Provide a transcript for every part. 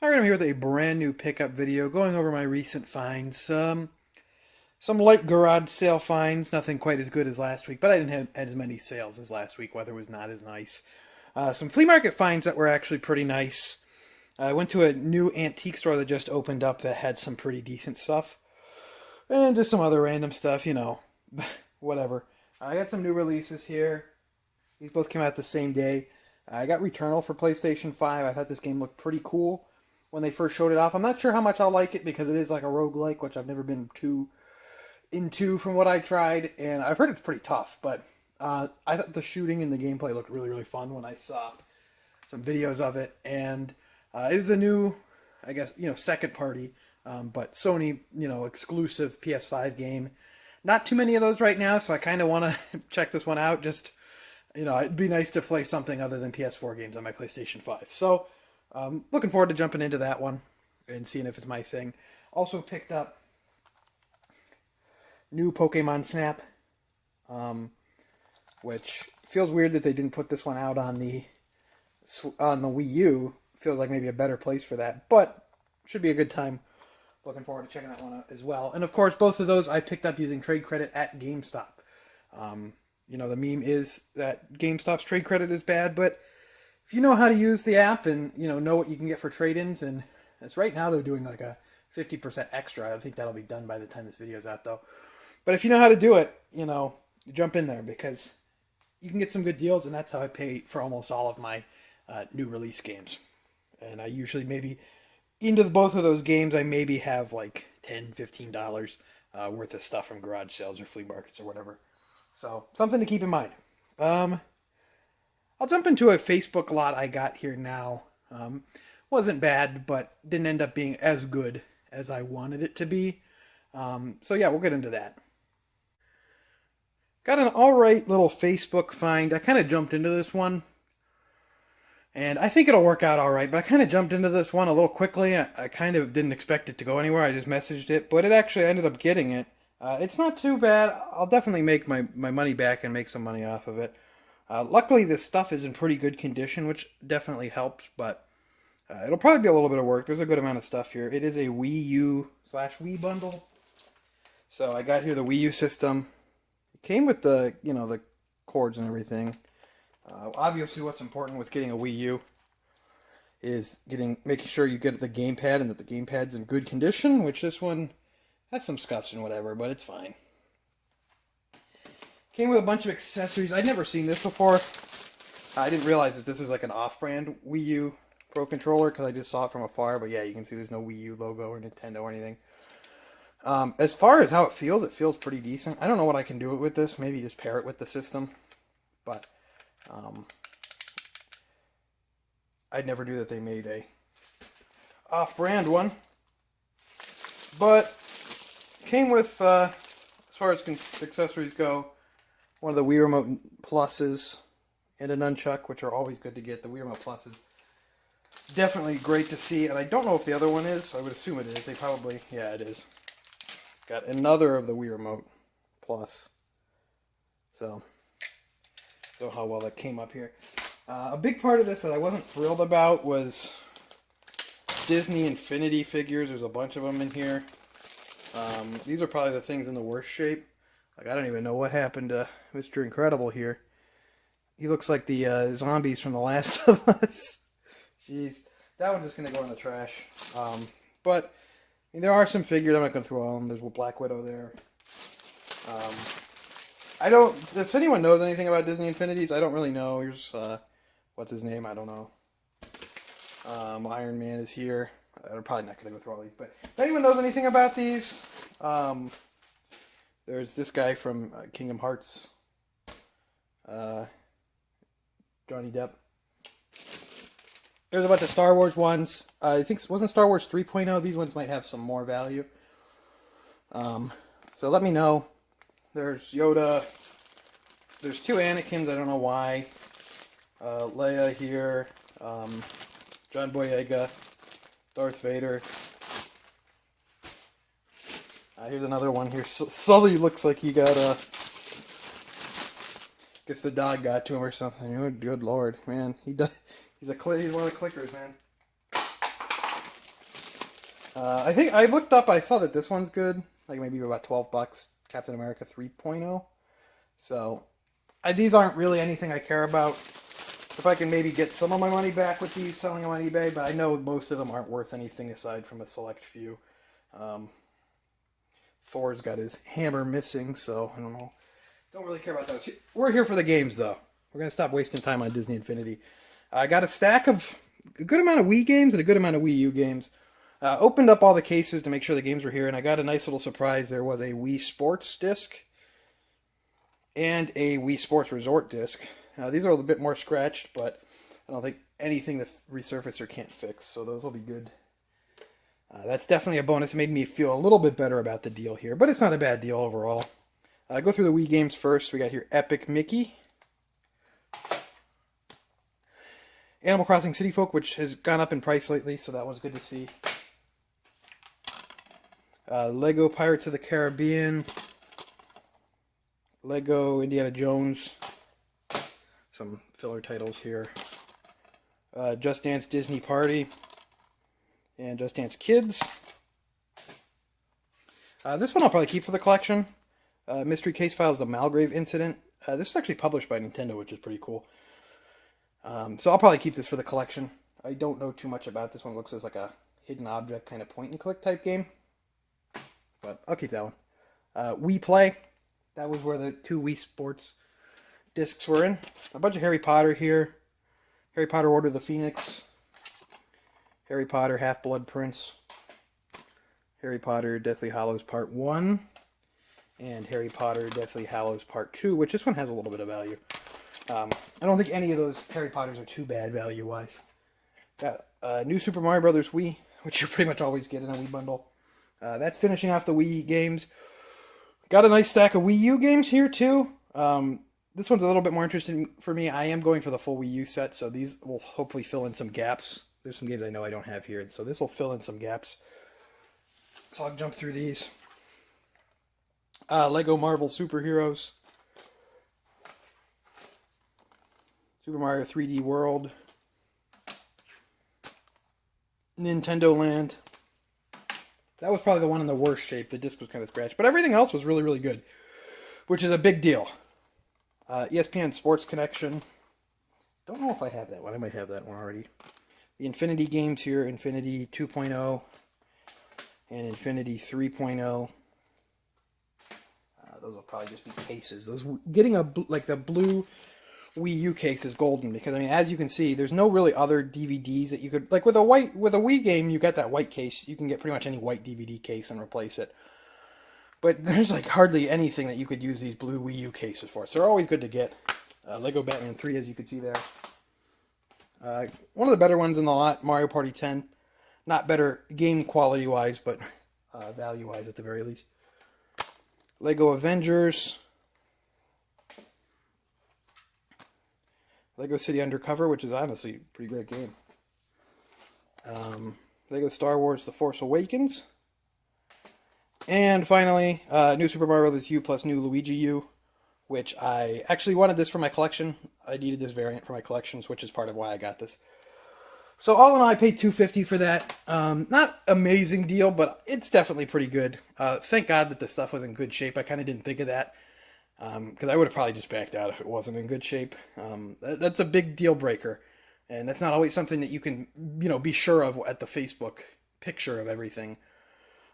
Alright, I'm here with a brand new pickup video going over my recent finds. Some light garage sale finds, nothing quite as good as last week, but I didn't have as many sales as last week. Weather was not as nice. Some flea market finds that were actually pretty nice. I went to a new antique store that just opened up that had some pretty decent stuff. And just some other random stuff, whatever. I got some new releases here. These both came out the same day. I got Returnal for PlayStation 5. I thought this game looked pretty cool when they first showed it off. I'm not sure how much I'll like it because it is like a roguelike, which I've never been too into from what I tried. And I've heard it's pretty tough, but I thought the shooting and the gameplay looked really, really fun when I saw some videos of it. And it's a new, I guess, second party, but Sony, exclusive PS5 game. Not too many of those right now, so I kind of want to check this one out. Just, it'd be nice to play something other than PS4 games on my PlayStation 5. So, looking forward to jumping into that one and seeing if it's my thing. Also picked up new Pokemon Snap, which feels weird that they didn't put this one out on the Wii U. Feels like maybe a better place for that, but should be a good time. Looking forward to checking that one out as well. And of course, both of those I picked up using trade credit at GameStop. The meme is that GameStop's trade credit is bad, but if you know how to use the app and know what you can get for trade-ins, and it's right now they're doing like a 50% extra. I think that'll be done by the time this video's out though. But if you know how to do it, jump in there because you can get some good deals, and that's how I pay for almost all of my new release games. And I usually maybe into both of those games, I maybe have like $10, $15 worth of stuff from garage sales or flea markets or whatever. So something to keep in mind. I'll jump into a Facebook lot I got here now. Wasn't bad, but didn't end up being as good as I wanted it to be. So yeah, we'll get into that. Got an alright little Facebook find. I kind of jumped into this one. And I think it'll work out alright, but I kind of jumped into this one a little quickly. I kind of didn't expect it to go anywhere. I just messaged it, but it actually ended up getting it. It's not too bad. I'll definitely make my money back and make some money off of it. Luckily, this stuff is in pretty good condition, which definitely helps, but it'll probably be a little bit of work. There's a good amount of stuff here. It is a Wii U/Wii bundle. So I got here the Wii U system. It came with the cords and everything. Obviously, what's important with getting a Wii U is making sure you get the gamepad and that the gamepad's in good condition, which this one has some scuffs and whatever, but it's fine. Came with a bunch of accessories. I'd never seen this before. I didn't realize that this was like an off-brand Wii U Pro Controller because I just saw it from afar, but yeah, you can see there's no Wii U logo or Nintendo or anything. As far as how it feels pretty decent. I don't know what I can do with this. Maybe just pair it with the system, but I'd never knew that they made a off-brand one. But came with, as far as accessories go, one of the Wii Remote Pluses and a nunchuck, which are always good to get. The Wii Remote Plus is definitely great to see, and I don't know if the other one is, so I would assume it is. They probably, yeah, it is. Got another of the Wii Remote Plus. So how well that came up here. A big part of this that I wasn't thrilled about was Disney Infinity figures. There's a bunch of them in here. These are probably the things in the worst shape. Like, I don't even know what happened to Mr. Incredible here. He looks like the zombies from The Last of Us. Jeez. That one's just going to go in the trash. But I mean, there are some figures. I'm not going to throw all of them. There's a Black Widow there. If anyone knows anything about Disney Infinities, I don't really know. Here's, what's his name? I don't know. Iron Man is here. I'm probably not going to go through all these, but if anyone knows anything about these, there's this guy from Kingdom Hearts, Johnny Depp. There's a bunch of Star Wars ones. I think, wasn't Star Wars 3.0? These ones might have some more value. So let me know. There's Yoda. There's two Anakins. I don't know why. Leia here. John Boyega. Darth Vader. Here's another one here. Sully looks like he got guess the dog got to him or something. Good lord, man. He's one of the clickers, man. I think I looked up. I saw that this one's good. Like maybe about $12. Captain America 3.0. So these aren't really anything I care about. If I can maybe get some of my money back with these, selling them on eBay, but I know most of them aren't worth anything aside from a select few. Um, Thor's got his hammer missing, so I don't know. Don't really care about those. We're here for the games, though. We're going to stop wasting time on Disney Infinity. I got a stack of a good amount of Wii games and a good amount of Wii U games. Opened up all the cases to make sure the games were here, and I got a nice little surprise. There was a Wii Sports disc and a Wii Sports Resort disc. These are a little bit more scratched, but I don't think anything the resurfacer can't fix, so those will be good. That's definitely a bonus. It made me feel a little bit better about the deal here, but it's not a bad deal overall. Go through the Wii games first. We got here Epic Mickey, Animal Crossing City Folk, which has gone up in price lately, so that was good to see. Lego Pirates of the Caribbean, Lego Indiana Jones, some filler titles here. Just Dance Disney Party, and Just Dance Kids. This one I'll probably keep for the collection. Mystery Case Files: The Malgrave Incident. This is actually published by Nintendo, which is pretty cool. So I'll probably keep this for the collection. I don't know too much about this one. It looks as like a hidden object kind of point and click type game. But I'll keep that one. Wii Play. That was where the two Wii Sports discs were in. A bunch of Harry Potter here. Harry Potter Order of the Phoenix. Harry Potter Half-Blood Prince. Harry Potter Deathly Hallows Part 1. And Harry Potter Deathly Hallows Part 2, which this one has a little bit of value. I don't think any of those Harry Potters are too bad value-wise. Got New Super Mario Bros. Wii, which you pretty much always get in a Wii bundle. That's finishing off the Wii games. Got a nice stack of Wii U games here, too. This one's a little bit more interesting for me. I am going for the full Wii U set, so these will hopefully fill in some gaps. There's some games I know I don't have here, so this will fill in some gaps. So I'll jump through these. Lego Marvel Superheroes. Super Mario 3D World. Nintendo Land. That was probably the one in the worst shape. The disc was kind of scratched. But everything else was really, really good. Which is a big deal. ESPN Sports Connection. Don't know if I have that one. I might have that one already. The Infinity games here. Infinity 2.0. And Infinity 3.0. Those will probably just be cases. Those getting like the blue Wii U case is golden because I mean, as you can see, there's no really other DVDs that you could like with a Wii game. You get that white case. You can get pretty much any white DVD case and replace it. But there's like hardly anything that you could use these blue Wii U cases for. So they're always good to get. Lego Batman 3, as you can see there. One of the better ones in the lot, Mario Party 10. Not better game quality wise, but value wise at the very least. Lego Avengers. Lego City Undercover, which is honestly a pretty great game. Lego Star Wars The Force Awakens. And finally, New Super Mario Bros. U plus New Luigi U, which I actually wanted this for my collection. I needed this variant for my collections, which is part of why I got this. So all in all, I paid $250 for that. Not amazing deal, but it's definitely pretty good. Thank God that the stuff was in good shape. I kind of didn't think of that because I would have probably just backed out if it wasn't in good shape. That's a big deal breaker, and that's not always something that you can, be sure of at the Facebook picture of everything.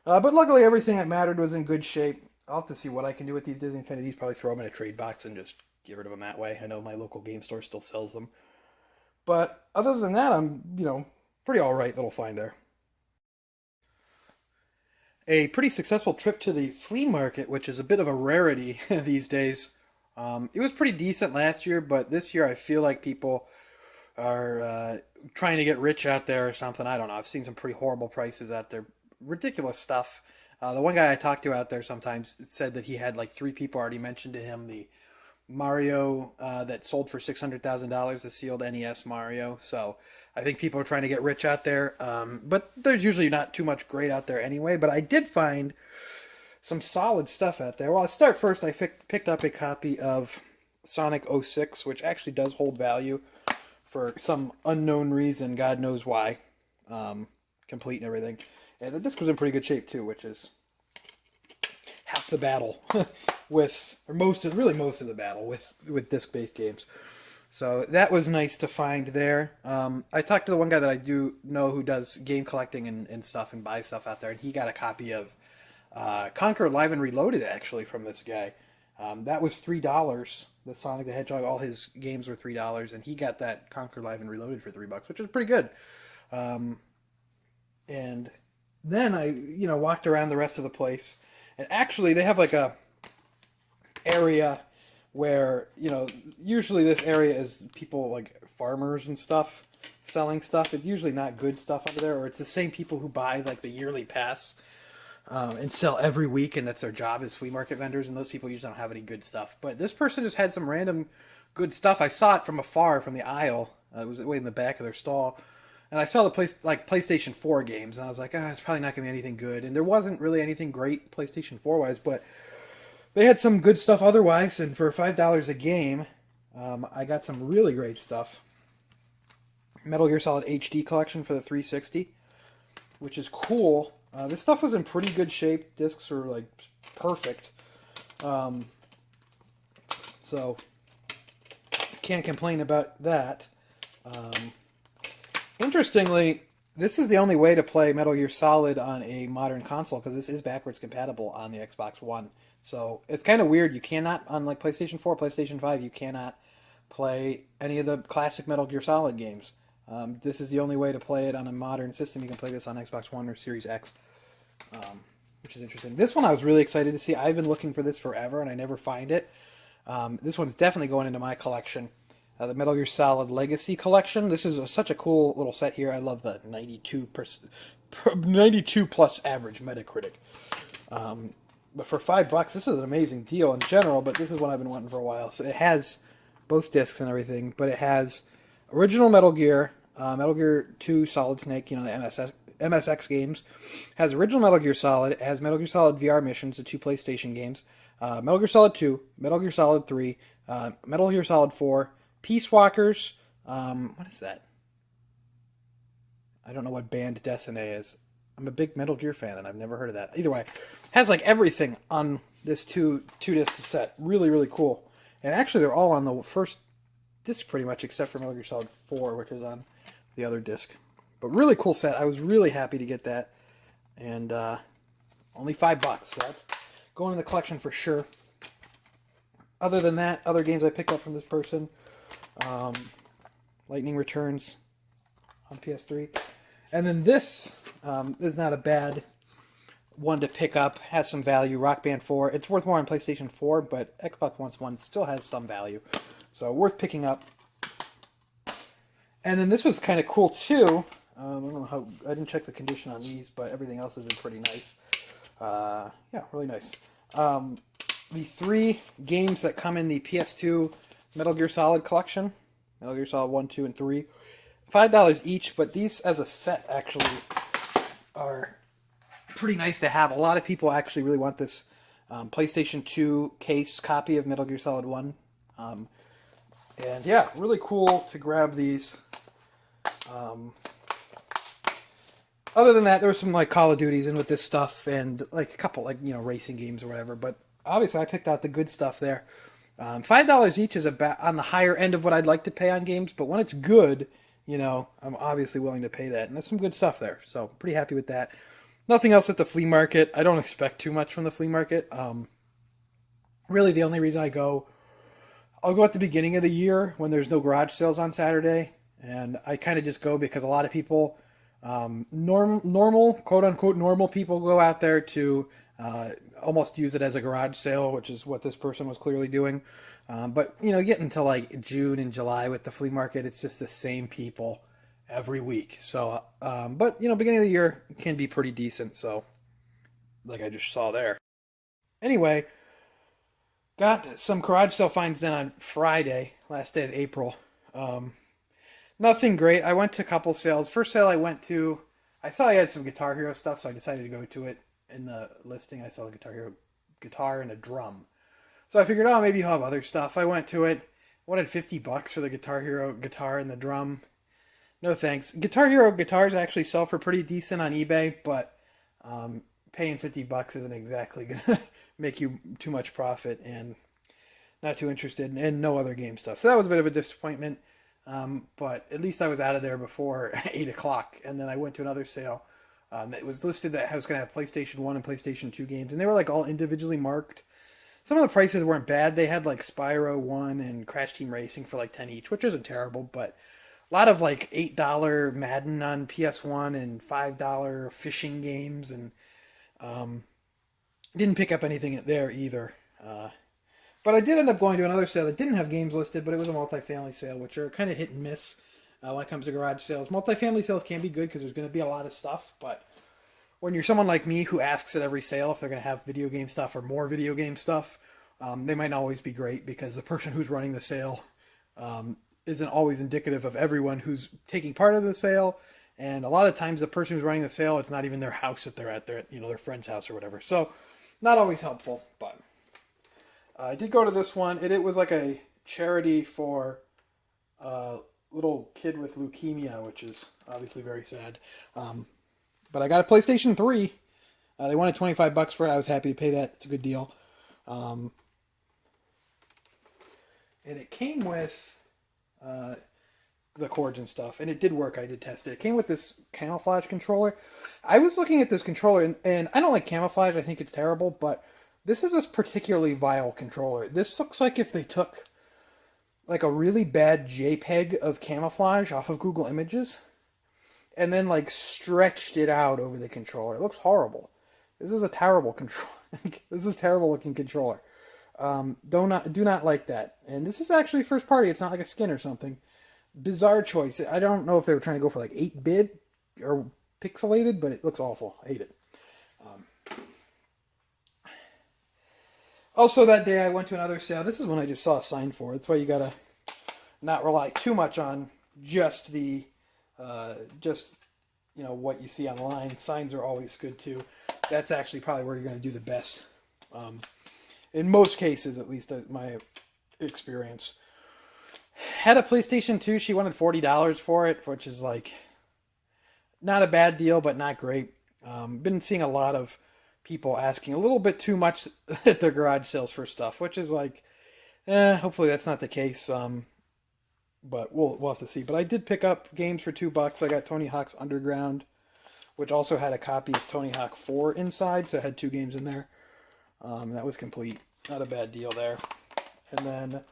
But luckily, everything that mattered was in good shape. I'll have to see what I can do with these Disney Infinities. Probably throw them in a trade box and just get rid of them that way. I know my local game store still sells them. But other than that, I'm, pretty all right little find there. A pretty successful trip to the flea market, which is a bit of a rarity these days. It was pretty decent last year, but this year I feel like people are trying to get rich out there or something. I don't know. I've seen some pretty horrible prices out there. Ridiculous stuff. The one guy I talked to out there sometimes said that he had like 3 people already mentioned to him the Mario that sold for $600,000, the sealed NES Mario. So I think people are trying to get rich out there. But there's usually not too much great out there anyway. But I did find some solid stuff out there. Well, I'll start first. I picked up a copy of Sonic 06, which actually does hold value for some unknown reason. God knows why. Complete and everything. And the disc was in pretty good shape too, which is half the battle with, or most of the battle with disc-based games. So that was nice to find there. I talked to the one guy that I do know who does game collecting and stuff and buys stuff out there, and he got a copy of Conquer Live and Reloaded actually from this guy. That was $3. The Sonic the Hedgehog, all his games were $3, and he got that Conquer Live and Reloaded for $3, which is pretty good. And then I, walked around the rest of the place, and actually they have like a area where, usually this area is people like farmers and stuff selling stuff. It's usually not good stuff over there, or it's the same people who buy like the yearly pass and sell every week, and that's their job as flea market vendors, and those people usually don't have any good stuff. But this person just had some random good stuff. I saw it from afar from the aisle. It was way in the back of their stall. And I saw the PlayStation 4 games, and I was like, it's probably not going to be anything good. And there wasn't really anything great PlayStation 4-wise, but they had some good stuff otherwise, and for $5 a game, I got some really great stuff. Metal Gear Solid HD collection for the 360, which is cool. This stuff was in pretty good shape. Discs are like perfect. So can't complain about that. Interestingly, this is the only way to play Metal Gear Solid on a modern console, because this is backwards compatible on the Xbox One. So it's kind of weird. You cannot, on like PlayStation 4, PlayStation 5, you cannot play any of the classic Metal Gear Solid games. This is the only way to play it on a modern system. You can play this on Xbox One or Series X, which is interesting. This one I was really excited to see. I've been looking for this forever, and I never find it. This one's definitely going into my collection. The Metal Gear Solid Legacy Collection. This is such a cool little set here. I love the 92 plus average Metacritic. But for $5, this is an amazing deal in general, but this is one I've been wanting for a while. So it has both discs and everything, but it has original Metal Gear, Metal Gear 2 Solid Snake, the MSX games. It has original Metal Gear Solid. It has Metal Gear Solid VR Missions, the 2 PlayStation games. Metal Gear Solid 2, Metal Gear Solid 3, Metal Gear Solid 4, Peace Walkers, what is that? I don't know what band Destiny is. I'm a big Metal Gear fan, and I've never heard of that. Either way, it has like everything on this two disc set. Really, really cool. And actually, they're all on the first disc pretty much, except for Metal Gear Solid 4, which is on the other disc. But really cool set. I was really happy to get that. And only $5. So that's going in the collection for sure. Other than that, other games I picked up from this person. Lightning Returns on PS3. And then this is not a bad one to pick up. Has some value. Rock Band 4. It's worth more on PlayStation 4, but Xbox One still has some value. So worth picking up. And then this was kind of cool too. I don't know how, I didn't check the condition on these, but everything else has been pretty nice. Yeah, really nice. The 3 games that come in the PS2 Metal Gear Solid collection. Metal Gear Solid 1, 2, and 3. $5 each, but these as a set actually are pretty nice to have. A lot of people actually really want this PlayStation 2 case copy of Metal Gear Solid 1. And yeah, really cool to grab these. Other than that, there were some like Call of Duties in with this stuff, and like a couple like racing games or whatever. But obviously, I picked out the good stuff there. $5 each is about on the higher end of what I'd like to pay on games, but when it's good, I'm obviously willing to pay that, and there's some good stuff there. So pretty happy with that. Nothing else at the flea market. I don't expect too much from the flea market. Really, the only reason I'll go at the beginning of the year when there's no garage sales on Saturday, and I kind of just go because a lot of people, normal, quote unquote, normal people go out there to almost use it as a garage sale, which is what this person was clearly doing. But getting to like June and July with the flea market, it's just the same people every week. So, but beginning of the year can be pretty decent. So, like I just saw there. Anyway. Got some garage sale finds done on Friday, last day of April. Nothing great. I went to a couple sales. First sale I went to, I saw I had some Guitar Hero stuff, so I decided to go to it. In the listing, I saw the Guitar Hero guitar and a drum. So I figured, maybe he'll have other stuff. I went to it. Wanted $50 for the Guitar Hero guitar and the drum. No thanks. Guitar Hero guitars actually sell for pretty decent on eBay, but Paying $50 isn't exactly gonna make you too much profit, and not too interested in no other game stuff. So that was a bit of a disappointment. But at least I was out of there before 8 o'clock, and then I went to another sale. It was listed that I was going to have PlayStation 1 and PlayStation 2 games, and they were like all individually marked. Some of the prices weren't bad. They had like Spyro 1 and Crash Team Racing for like 10 each, which isn't terrible, but a lot of like $8 Madden on PS1 and $5 fishing games, and didn't pick up anything there either. But I did end up going to another sale that didn't have games listed, but it was a multifamily sale, which are kind of hit and miss when it comes to garage sales. Multifamily sales can be good because there's going to be a lot of stuff, but when you're someone like me who asks at every sale if they're going to have video game stuff or more video game stuff, they might not always be great because the person who's running the sale isn't always indicative of everyone who's taking part of the sale. And a lot of times the person who's running the sale, it's not even their house that they're at, their friend's house or whatever. So not always helpful, but I did go to this one. It was like a charity for a little kid with leukemia, which is obviously very sad. But I got a PlayStation 3. They wanted $25 for it. I was happy to pay that. It's a good deal. And it came with the cords and stuff. And it did work. I did test it. It came with this camouflage controller. I was looking at this controller, and I don't like camouflage. I think it's terrible, but this is a particularly vile controller. This looks like if they took like a really bad JPEG of camouflage off of Google Images and then like stretched it out over the controller. It looks horrible. This is a terrible controller. This is a terrible looking controller. Do not like that. And this is actually first party. It's not like a skin or something. Bizarre choice. I don't know if they were trying to go for like 8-bit or pixelated, but it looks awful. I hate it. Also, that day I went to another sale. This is one I just saw a sign for. That's why you gotta not rely too much on just what you see online. Signs are always good too. That's actually probably where you're gonna do the best. In most cases, at least my experience. Had a PlayStation 2. She wanted $40 for it, which is like not a bad deal, but not great. Been seeing a lot of people asking a little bit too much at their garage sales for stuff, which is like, hopefully that's not the case. But we'll have to see. But I did pick up games for $2. I got Tony Hawk's Underground, which also had a copy of Tony Hawk 4 inside, so it had 2 games in there. That was complete. Not a bad deal there. And then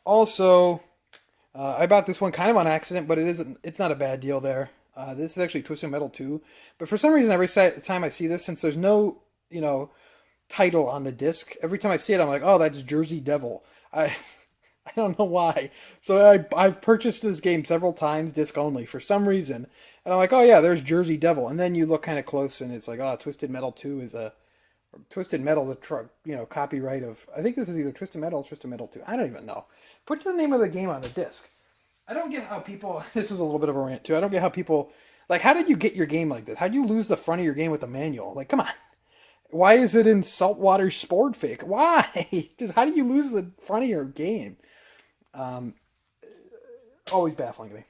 also, I bought this one kind of on accident, but it's not a bad deal there. This is actually Twisted Metal 2. But for some reason, every time I see this, since there's no, title on the disc, every time I see it, I'm like, oh, that's Jersey Devil. I don't know why. So I've purchased this game several times, disc only, for some reason. And I'm like, oh, yeah, there's Jersey Devil. And then you look kind of close, and it's like, oh, Twisted Metal 2 is Twisted Metal is a copyright of, I think this is either Twisted Metal or Twisted Metal 2. I don't even know. Put the name of the game on the disc. I don't get how people, this is a little bit of a rant too, I don't get how people, like, how did you get your game like this? How do you lose the front of your game with the manual? Like, come on. Why is it in Saltwater Sport Fake? Why? Just how do you lose the front of your game? Always baffling to me.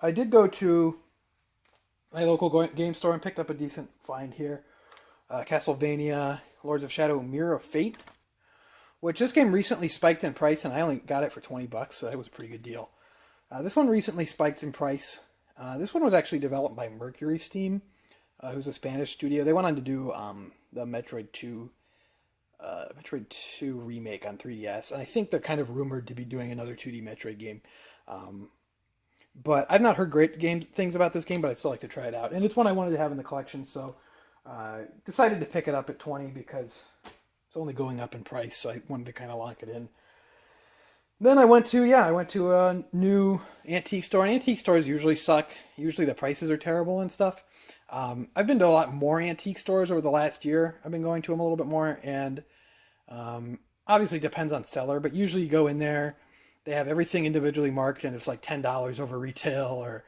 I did go to my local game store and picked up a decent find here. Castlevania, Lords of Shadow, Mirror of Fate, which this game recently spiked in price, and I only got it for $20, so that was a pretty good deal. This one recently spiked in price. This one was actually developed by Mercury's team, who's a Spanish studio. They went on to do the Metroid 2 remake on 3DS, and I think they're kind of rumored to be doing another 2D Metroid game. But I've not heard great things about this game, but I'd still like to try it out. And it's one I wanted to have in the collection, so decided to pick it up at $20 because it's only going up in price, so I wanted to kind of lock it in. Then I went to a new antique store, and antique stores usually suck. Usually the prices are terrible and stuff. I've been to a lot more antique stores over the last year. I've been going to them a little bit more, and obviously it depends on seller, but usually you go in there, they have everything individually marked, and it's like $10 over retail, or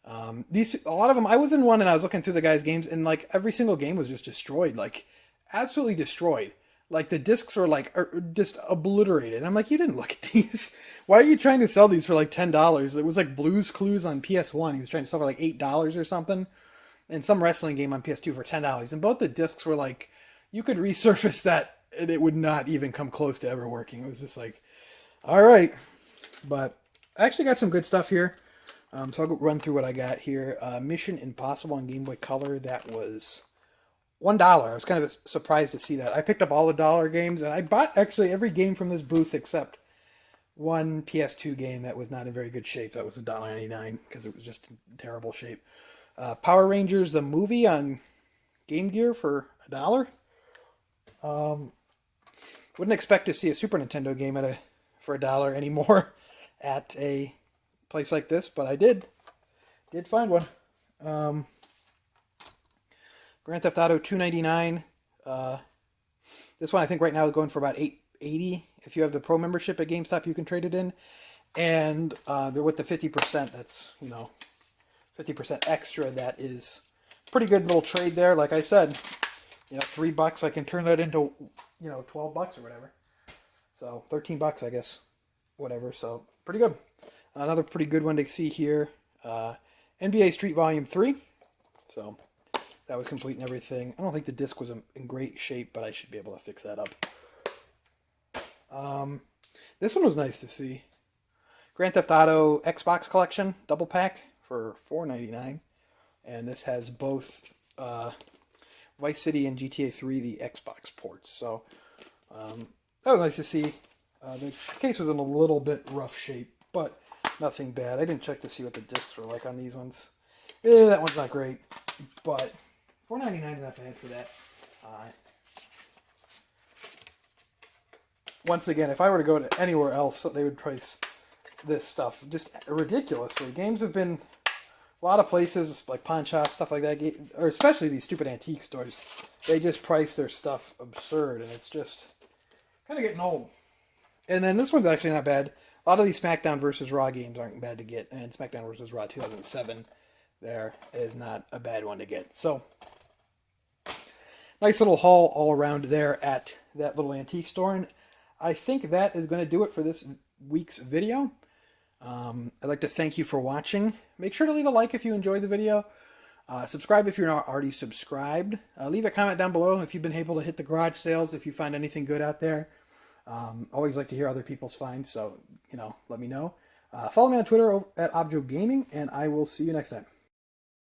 a lot of them. I was in one and I was looking through the guy's games, and like every single game was just destroyed, like absolutely destroyed. Like the discs were like just obliterated. I'm like, you didn't look at these. Why are you trying to sell these for like $10? It was like Blue's Clues on PS1. He was trying to sell for like $8 or something. and some wrestling game on PS2 for $10. And both the discs were like, you could resurface that and it would not even come close to ever working. It was just like, all right. But I actually got some good stuff here. So I'll run through what I got here. Mission Impossible on Game Boy Color. That was $1. I was kind of surprised to see that. I picked up all the dollar games, and I bought actually every game from this booth except one PS2 game that was not in very good shape. That was $1.99 because it was just in terrible shape. Power Rangers, the movie on Game Gear for $1. Wouldn't expect to see a Super Nintendo game for $1 anymore at a place like this, but I did find one. Grand Theft Auto $2.99. This one I think right now is going for about $8.80. If you have the Pro membership at GameStop, you can trade it in. And they're with the 50%. That's 50% extra. That is pretty good little trade there. Like I said, $3, I can turn that into $12 or whatever. So $13, I guess, whatever. So pretty good. Another pretty good one to see here. NBA Street Volume 3. So that was complete and everything. I don't think the disc was in great shape, but I should be able to fix that up. This one was nice to see. Grand Theft Auto Xbox Collection Double Pack for $4.99. And this has both Vice City and GTA 3, the Xbox ports. So that was nice to see. The case was in a little bit rough shape, but nothing bad. I didn't check to see what the discs were like on these ones. That one's not great, but $4.99 is not bad for that. Once again, if I were to go to anywhere else, they would price this stuff just ridiculously. Games have been a lot of places, like pawn shops, stuff like that, or especially these stupid antique stores, they just price their stuff absurd, and it's just kind of getting old. And then this one's actually not bad. A lot of these SmackDown vs. Raw games aren't bad to get, and SmackDown vs. Raw 2007 there is not a bad one to get. So, nice little haul all around there at that little antique store. And I think that is going to do it for this week's video. I'd like to thank you for watching. Make sure to leave a like if you enjoyed the video. Subscribe if you're not already subscribed. Leave a comment down below if you've been able to hit the garage sales, if you find anything good out there. Always like to hear other people's finds, so, let me know. Follow me on Twitter at Objo Gaming, and I will see you next time.